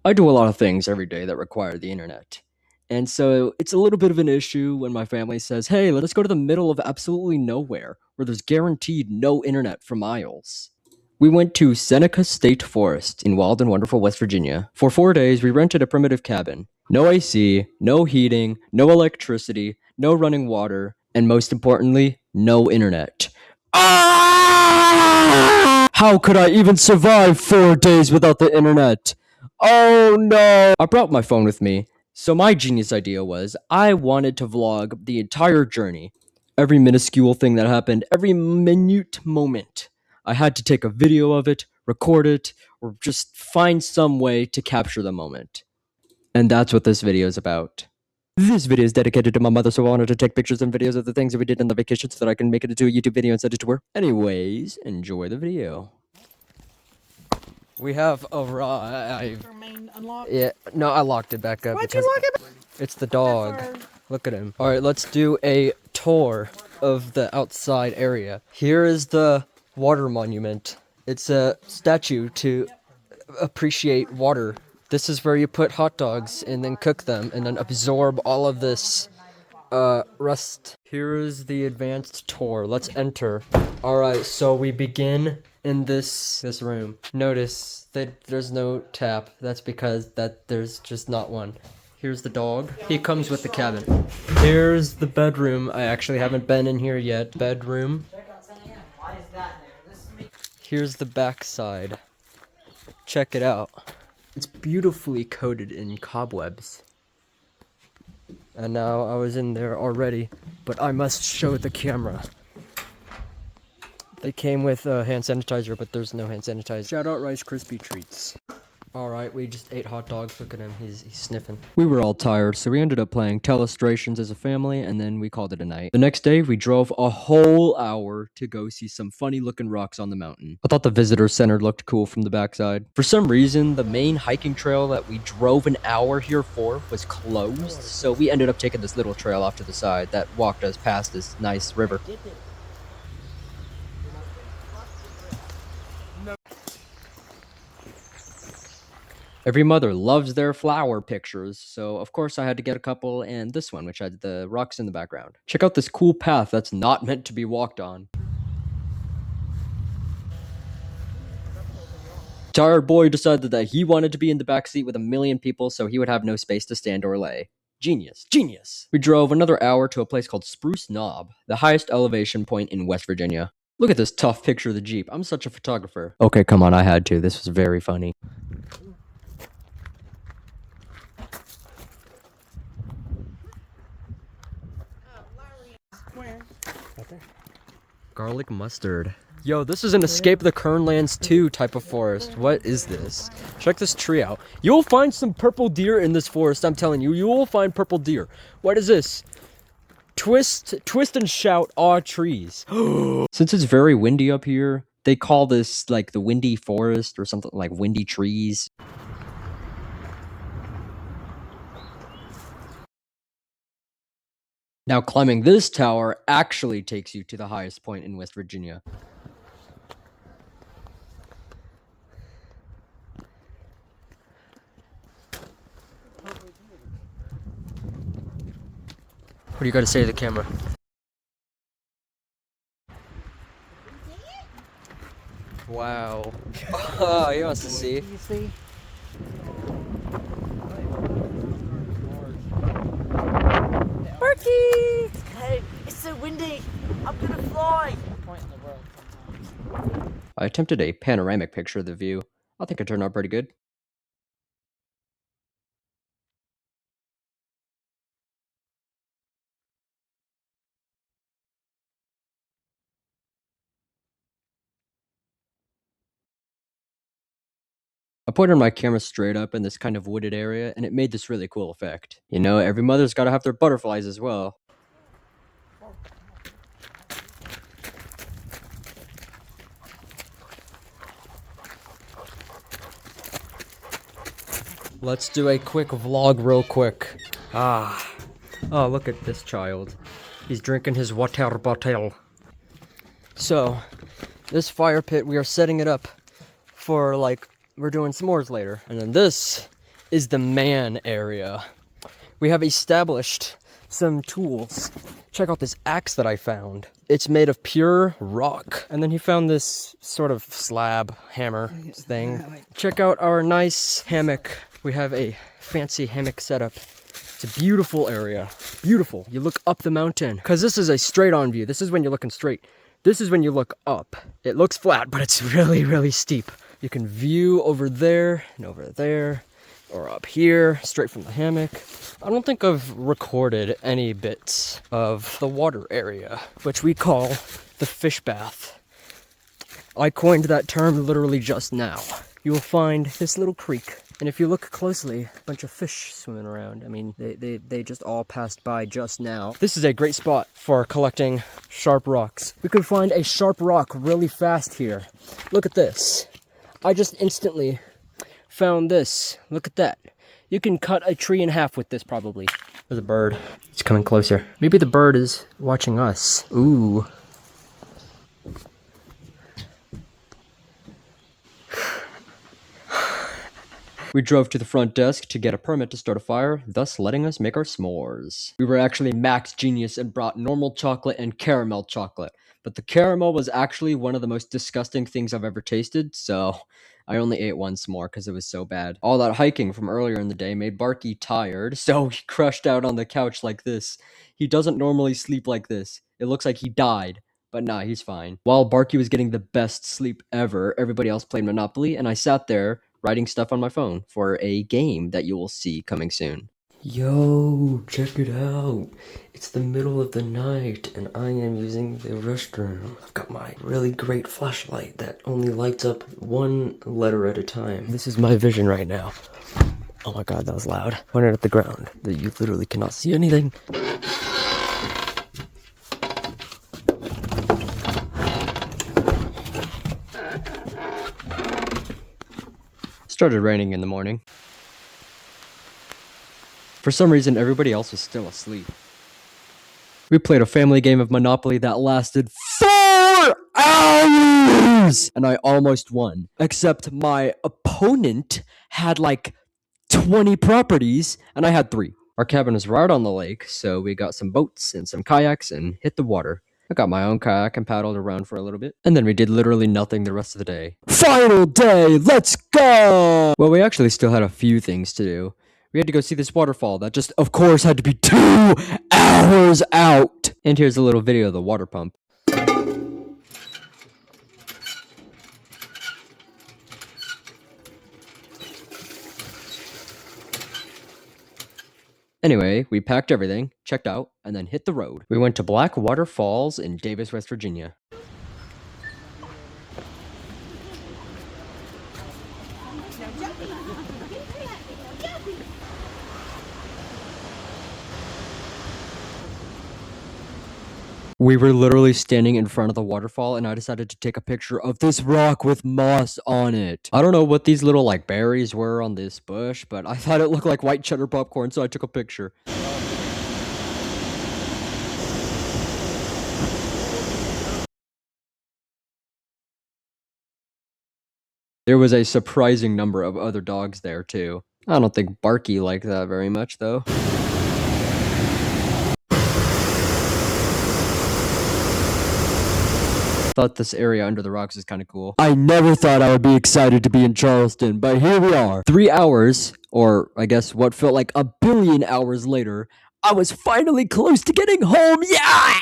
I do a lot of things every day that require the internet. And so it's a little bit of an issue when my family says, hey, let's go to the middle of absolutely nowhere where there's guaranteed no internet for miles. We went to Seneca State Forest in wild and wonderful West Virginia. For 4 days, we rented a primitive cabin. No AC, no heating, no electricity, no running water, and most importantly, no internet. How could I even survive 4 days without the internet? Oh no! I brought my phone with me, so my genius idea was I wanted to vlog the entire journey. Every minuscule thing that happened, every minute moment. I had to take a video of it, record it, or just find some way to capture the moment. And that's what this video is about. This video is dedicated to my mother, so I wanted to take pictures and videos of the things that we did on the vacation so that I can make it into a YouTube video and send it to her. Anyways, enjoy the video. We have arrived. Remain unlocked? Yeah, no, I locked it back up. Why'd you lock it? It's the dog. Look at him. Alright, let's do a tour of the outside area. Here is the water monument. It's a statue to appreciate water. This is where you put hot dogs and then cook them and then absorb all of this rust. Here is the advanced tour. Let's enter. Alright, so we begin in this room. Notice that there's no tap. That's because there's just not one. Here's the dog. He comes with the cabin. Here's the bedroom. I actually haven't been in here yet. Bedroom. Here's the backside. Check it out. It's beautifully coated in cobwebs. And now I was in there already, but I must show the camera. They came with hand sanitizer, but there's no hand sanitizer. Shout out Rice Krispie Treats. Alright, we just ate hot dogs. Look at him, he's sniffing. We were all tired, so we ended up playing Telestrations as a family, and then we called it a night. The next day, we drove a whole hour to go see some funny looking rocks on the mountain. I thought the visitor center looked cool from the backside. For some reason, the main hiking trail that we drove an hour here for was closed, so we ended up taking this little trail off to the side that walked us past this nice river. Every mother loves their flower pictures, so of course I had to get a couple, and this one, which had the rocks in the background. Check out this cool path that's not meant to be walked on. Tired boy decided that he wanted to be in the backseat with a million people so he would have no space to stand or lay. Genius. Genius. We drove another hour to a place called Spruce Knob, the highest elevation point in West Virginia. Look at this tough picture of the Jeep. I'm such a photographer. Okay, come on, I had to. This was very funny. Garlic mustard. Yo, this is an Escape the Kernlands 2 type of forest. What is this? Check this tree out. You'll find some purple deer in this forest, I'm telling you. You will find purple deer. What is this? Twist and shout, aw trees. Since it's very windy up here, they call this like the windy forest or something like windy trees. Now climbing this tower actually takes you to the highest point in West Virginia. What do you got to say to the camera? Wow. Oh, he wants to see. You see? Berkey! Hey, it's so windy. I'm gonna fly. I attempted a panoramic picture of the view. I think it turned out pretty good. I pointed my camera straight up in this kind of wooded area, and it made this really cool effect. You know, every mother's gotta have their butterflies as well. Let's do a quick vlog real quick. Oh, look at this child. He's drinking his water bottle. So, this fire pit, we are setting it up for, like, we're doing s'mores later. And then this is the man area. We have established some tools. Check out this axe that I found. It's made of pure rock. And then he found this sort of slab hammer thing. Check out our nice hammock. We have a fancy hammock setup. It's a beautiful area. Beautiful. You look up the mountain. Because this is a straight on view. This is when you're looking straight. This is when you look up. It looks flat, but it's really, really steep. You can view over there and over there. Or up here, straight from the hammock. I don't think I've recorded any bits of the water area, which we call the fish bath. I coined that term literally just now. You will find this little creek, and if you look closely, a bunch of fish swimming around. I mean, they just all passed by just now. This is a great spot for collecting sharp rocks. We could find a sharp rock really fast here. Look at this. I just instantly found this. Look at that. You can cut a tree in half with this, probably. There's a bird. It's coming closer. Maybe the bird is watching us. Ooh. We drove to the front desk to get a permit to start a fire, thus letting us make our s'mores. We were actually max genius and brought normal chocolate and caramel chocolate. But the caramel was actually one of the most disgusting things I've ever tasted, so I only ate one s'more because it was so bad. All that hiking from earlier in the day made Barky tired, so he crushed out on the couch like this. He doesn't normally sleep like this. It looks like he died, but nah, he's fine. While Barky was getting the best sleep ever, everybody else played Monopoly, and I sat there writing stuff on my phone for a game that you will see coming soon. Yo, check it out. It's the middle of the night and I am using the restroom. I've got my really great flashlight that only lights up one letter at a time. This is my vision right now. Oh my god, that was loud. Pointed at the ground. You literally cannot see anything. Started raining in the morning. For some reason, everybody else was still asleep. We played a family game of Monopoly that lasted 4 hours! And I almost won. Except my opponent had like 20 properties, and I had 3. Our cabin is right on the lake, so we got some boats and some kayaks and hit the water. I got my own kayak and paddled around for a little bit. And then we did literally nothing the rest of the day. Final day! Let's go! Well, we actually still had a few things to do. We had to go see this waterfall that just, of course, had to be 2 hours out. And here's a little video of the water pump. Anyway, we packed everything, checked out, and then hit the road. We went to Blackwater Falls in Davis, West Virginia. We were literally standing in front of the waterfall and I decided to take a picture of this rock with moss on it. I don't know what these little like berries were on this bush, but I thought it looked like white cheddar popcorn, so I took a picture. There was a surprising number of other dogs there too. I don't think Barky liked that very much though. Thought this area under the rocks is kind of cool. I never thought I would be excited to be in Charleston, but here we are. 3 hours, or I guess what felt like a billion hours later, I was finally close to getting home. Yeah!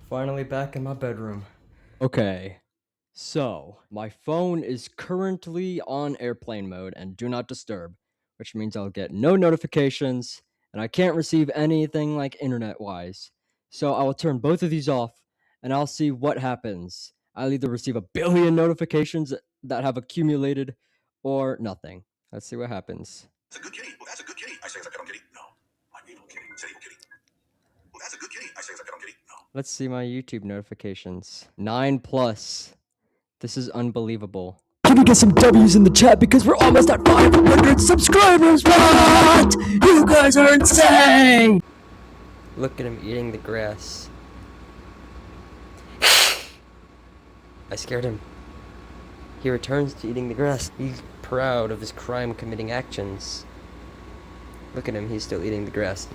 Finally back in my bedroom. Okay, so my phone is currently on airplane mode and do not disturb, which means I'll get no notifications and I can't receive anything like internet-wise. So I will turn both of these off and I'll see what happens. I'll either receive a billion notifications that have accumulated or nothing. Let's see what happens. That's a good kitty. Well, that's a good kitty. I say it's a kitty. No, my evil kitty. It's an evil kitty. Well, that's a good kitty. I say it's a kitty. No. Let's see my YouTube notifications. 9+. This is unbelievable. Can we get some W's in the chat because we're almost at 500 subscribers? What? You guys are insane! Look at him eating the grass. I scared him. He returns to eating the grass. He's proud of his crime-committing actions. Look at him, he's still eating the grass.